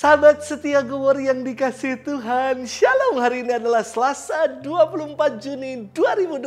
Sahabat setia Gowor yang dikasihi Tuhan, Shalom. Hari ini adalah Selasa 24 Juni 2025.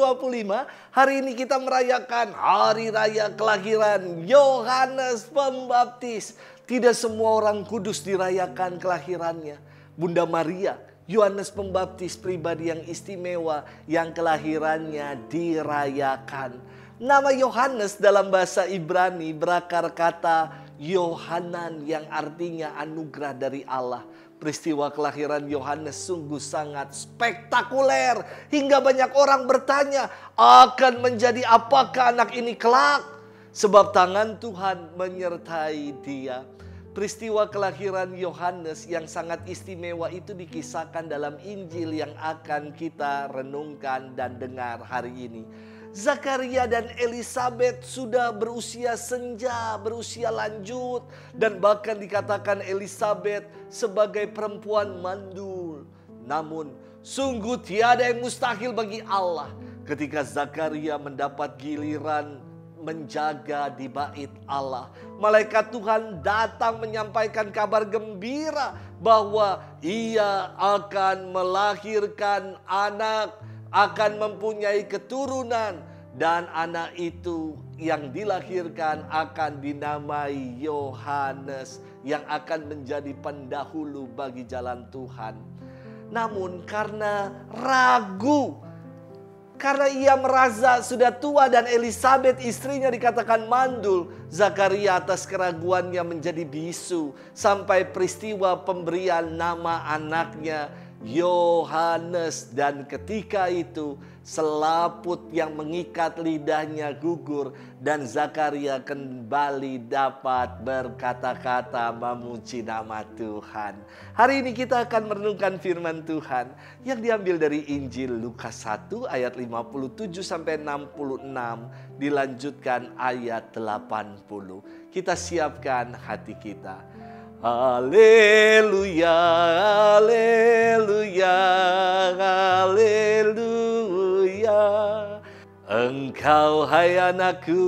Hari ini kita merayakan Hari Raya Kelahiran Yohanes Pembaptis. Tidak semua orang kudus dirayakan kelahirannya. Bunda Maria, Yohanes Pembaptis, pribadi yang istimewa yang kelahirannya dirayakan. Nama Yohanes dalam bahasa Ibrani berakar kata Yohanan yang artinya anugerah dari Allah. Peristiwa kelahiran Yohanes sungguh sangat spektakuler. Hingga banyak orang bertanya, akan menjadi apakah anak ini kelak? Sebab tangan Tuhan menyertai dia. Peristiwa kelahiran Yohanes yang sangat istimewa itu dikisahkan dalam Injil yang akan kita renungkan dan dengar hari ini. Zakaria dan Elisabet sudah berusia senja, berusia lanjut. Dan bahkan dikatakan Elisabet sebagai perempuan mandul. Namun sungguh tiada yang mustahil bagi Allah. Ketika Zakaria mendapat giliran menjaga di bait Allah, malaikat Tuhan datang menyampaikan kabar gembira bahwa ia akan melahirkan anak, akan mempunyai keturunan, dan anak itu yang dilahirkan akan dinamai Yohanes yang akan menjadi pendahulu bagi jalan Tuhan. Namun karena ragu, karena ia merasa sudah tua dan Elisabet istrinya dikatakan mandul, Zakaria atas keraguannya menjadi bisu sampai peristiwa pemberian nama anaknya Yohanes. Dan ketika itu selaput yang mengikat lidahnya gugur dan Zakaria kembali dapat berkata-kata memuji nama Tuhan. Hari ini kita akan merenungkan firman Tuhan yang diambil dari Injil Lukas 1 ayat 57 sampai 66, dilanjutkan ayat 80. Kita siapkan hati kita. Haleluya, haleluya, haleluya. Engkau hai anakku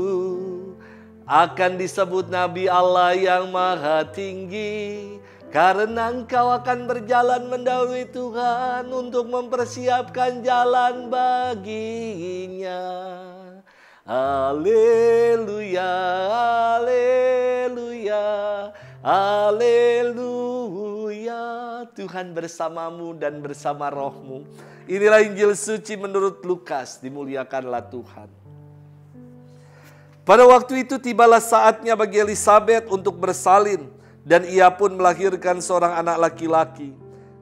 akan disebut Nabi Allah yang maha tinggi, karena engkau akan berjalan mendahului Tuhan untuk mempersiapkan jalan baginya. Haleluya, haleluya, haleluya. Tuhan bersamamu dan bersama rohmu. Inilah Injil suci menurut Lukas. Dimuliakanlah Tuhan. Pada waktu itu tibalah saatnya bagi Elisabet untuk bersalin, dan ia pun melahirkan seorang anak laki-laki.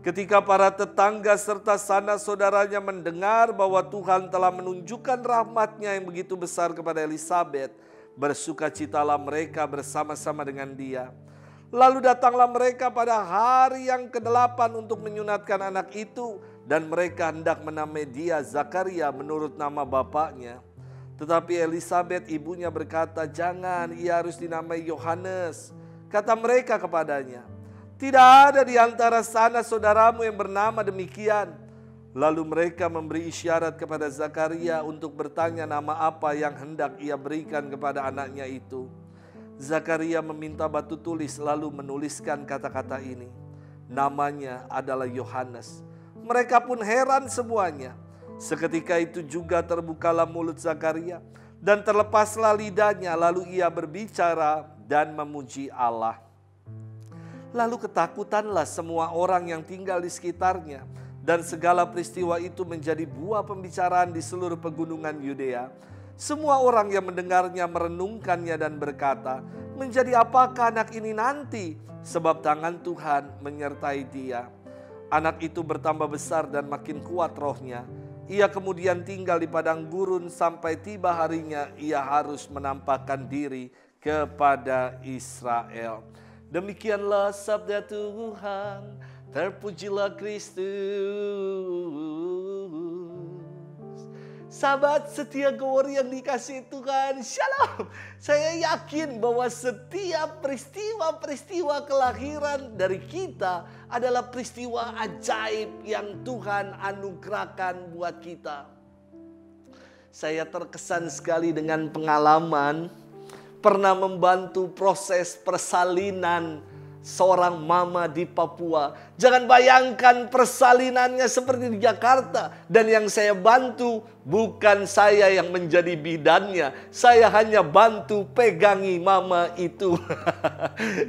Ketika para tetangga serta sanak saudaranya mendengar bahwa Tuhan telah menunjukkan rahmat-Nya yang begitu besar kepada Elisabet, bersukacitalah mereka bersama-sama dengan dia. Lalu datanglah mereka pada hari yang ke-8 untuk menyunatkan anak itu, dan mereka hendak menamai dia Zakaria menurut nama bapaknya. Tetapi Elisabet ibunya berkata, jangan, ia harus dinamai Yohanes. Kata mereka kepadanya, tidak ada di antara sanak saudaramu yang bernama demikian. Lalu mereka memberi isyarat kepada Zakaria untuk bertanya nama apa yang hendak ia berikan kepada anaknya itu. Zakaria meminta batu tulis lalu menuliskan kata-kata ini. Namanya adalah Yohanes. Mereka pun heran semuanya. Seketika itu juga terbukalah mulut Zakaria dan terlepaslah lidahnya, lalu ia berbicara dan memuji Allah. Lalu ketakutanlah semua orang yang tinggal di sekitarnya, dan segala peristiwa itu menjadi buah pembicaraan di seluruh pegunungan Yudea. Semua orang yang mendengarnya merenungkannya dan berkata, menjadi apakah anak ini nanti? Sebab tangan Tuhan menyertai dia. Anak itu bertambah besar dan makin kuat rohnya. Ia kemudian tinggal di padang gurun sampai tiba harinya ia harus menampakkan diri kepada Israel. Demikianlah sabda Tuhan, terpujilah Kristus. Sahabat setia Gowor yang dikasihi Tuhan, Shalom. Saya yakin bahwa setiap peristiwa-peristiwa kelahiran dari kita adalah peristiwa ajaib yang Tuhan anugerahkan buat kita. Saya terkesan sekali dengan pengalaman pernah membantu proses persalinan seorang mama di Papua. Jangan bayangkan persalinannya seperti di Jakarta. Dan yang saya bantu bukan saya yang menjadi bidannya. Saya hanya bantu pegangi mama itu.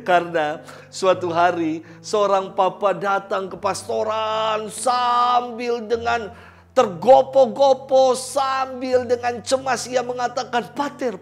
Karena suatu hari seorang papa datang ke pastoran sambil dengan tergopoh-gopoh, sambil dengan cemas ia mengatakan, Pater,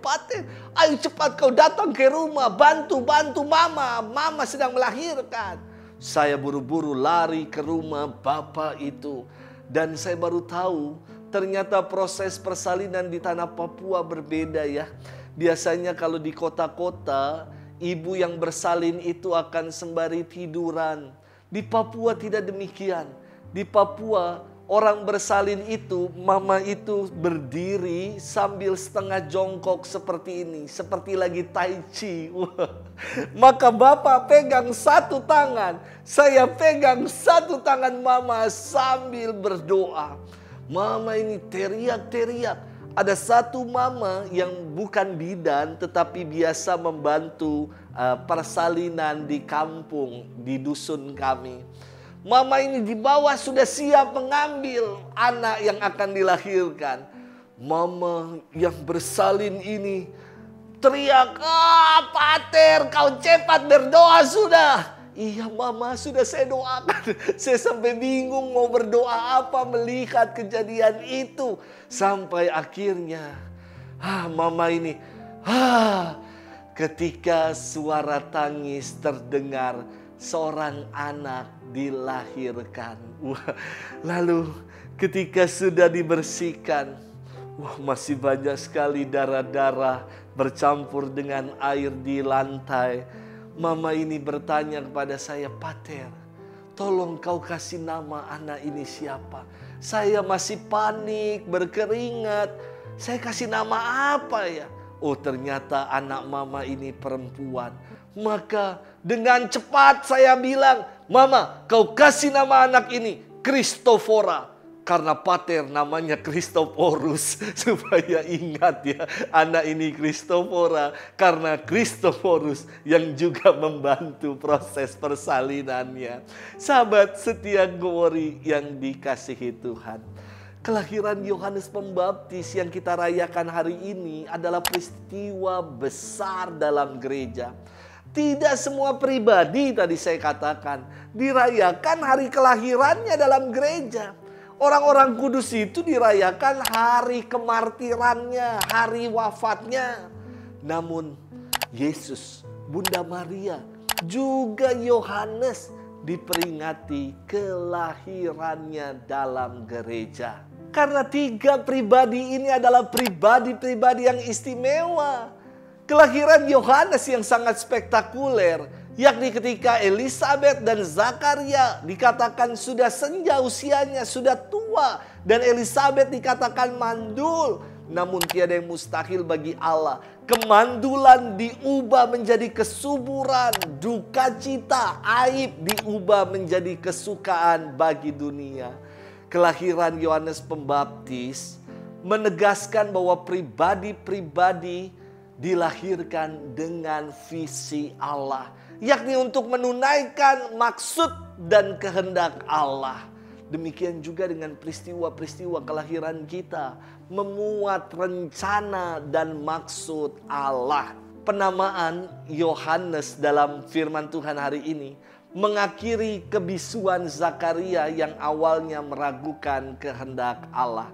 ayo cepat kau datang ke rumah, bantu mama, mama sedang melahirkan. Saya buru-buru lari ke rumah bapak itu. Dan saya baru tahu, ternyata proses persalinan di tanah Papua berbeda ya. Biasanya kalau di kota-kota, ibu yang bersalin itu akan sembari tiduran. Di Papua tidak demikian. Di Papua, orang bersalin itu, mama itu berdiri sambil setengah jongkok seperti ini. Seperti lagi tai chi. Maka bapak pegang satu tangan. Saya pegang satu tangan mama sambil berdoa. Mama ini teriak-teriak. Ada satu mama yang bukan bidan tetapi biasa membantu persalinan di kampung, di dusun kami. Mama ini di bawah sudah siap mengambil anak yang akan dilahirkan. Mama yang bersalin ini teriak, Pater, kau cepat berdoa sudah. Iya mama, sudah saya doakan. Saya sampai bingung mau berdoa apa melihat kejadian itu. Sampai akhirnya, mama ini, ketika suara tangis terdengar, seorang anak dilahirkan. Lalu ketika sudah dibersihkan, masih banyak sekali darah-darah bercampur dengan air di lantai. Mama ini bertanya kepada saya, Pater, tolong kau kasih nama anak ini siapa? Saya masih panik, berkeringat. Saya kasih nama apa ya? Oh, ternyata anak mama ini perempuan. Maka dengan cepat saya bilang, Mama, kau kasih nama anak ini Kristofora. Karena Pater namanya Kristoforus. Supaya ingat ya, anak ini Kristofora. Karena Kristoforus yang juga membantu proses persalinannya. Sahabat setia Glory yang dikasihi Tuhan. Kelahiran Yohanes Pembaptis yang kita rayakan hari ini adalah peristiwa besar dalam gereja. Tidak semua pribadi tadi saya katakan dirayakan hari kelahirannya dalam gereja. Orang-orang kudus itu dirayakan hari kemartirannya, hari wafatnya. Namun Yesus, Bunda Maria, juga Yohanes diperingati kelahirannya dalam gereja. Karena tiga pribadi ini adalah pribadi-pribadi yang istimewa. Kelahiran Yohanes yang sangat spektakuler, yakni ketika Elisabet dan Zakaria dikatakan sudah senja usianya, sudah tua. Dan Elisabet dikatakan mandul. Namun tiada yang mustahil bagi Allah. Kemandulan diubah menjadi kesuburan, duka cita, aib diubah menjadi kesukaan bagi dunia. Kelahiran Yohanes Pembaptis menegaskan bahwa pribadi-pribadi dilahirkan dengan visi Allah, yakni untuk menunaikan maksud dan kehendak Allah. Demikian juga dengan peristiwa-peristiwa kelahiran kita, memuat rencana dan maksud Allah. Penamaan Yohanes dalam firman Tuhan hari ini mengakhiri kebisuan Zakaria yang awalnya meragukan kehendak Allah.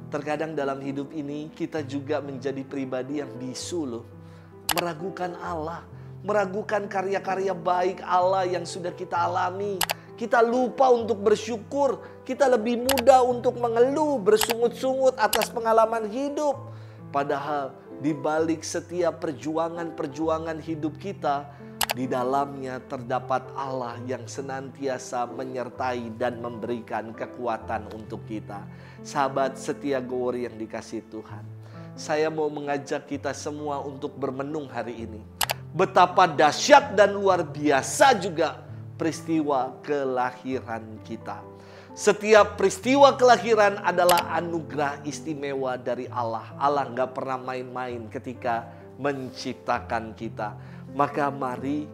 Terkadang dalam hidup ini kita juga menjadi pribadi yang bisu loh. Meragukan Allah, meragukan karya-karya baik Allah yang sudah kita alami. Kita lupa untuk bersyukur, kita lebih mudah untuk mengeluh, bersungut-sungut atas pengalaman hidup. Padahal di balik setiap perjuangan-perjuangan hidup kita, di dalamnya terdapat Allah yang senantiasa menyertai dan memberikan kekuatan untuk kita. Sahabat setia Glory yang dikasihi Tuhan, saya mau mengajak kita semua untuk bermenung hari ini. Betapa dahsyat dan luar biasa juga peristiwa kelahiran kita. Setiap peristiwa kelahiran adalah anugerah istimewa dari Allah. Allah gak pernah main-main ketika menciptakan kita. Maka mari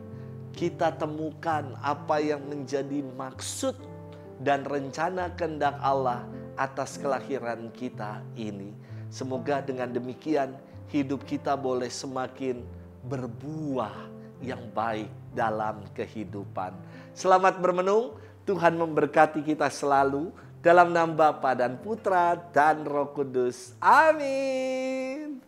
kita temukan apa yang menjadi maksud dan rencana kehendak Allah atas kelahiran kita ini. Semoga dengan demikian hidup kita boleh semakin berbuah yang baik dalam kehidupan. Selamat bermenung, Tuhan memberkati kita selalu. Dalam nama Bapa dan Putra dan Roh Kudus. Amin.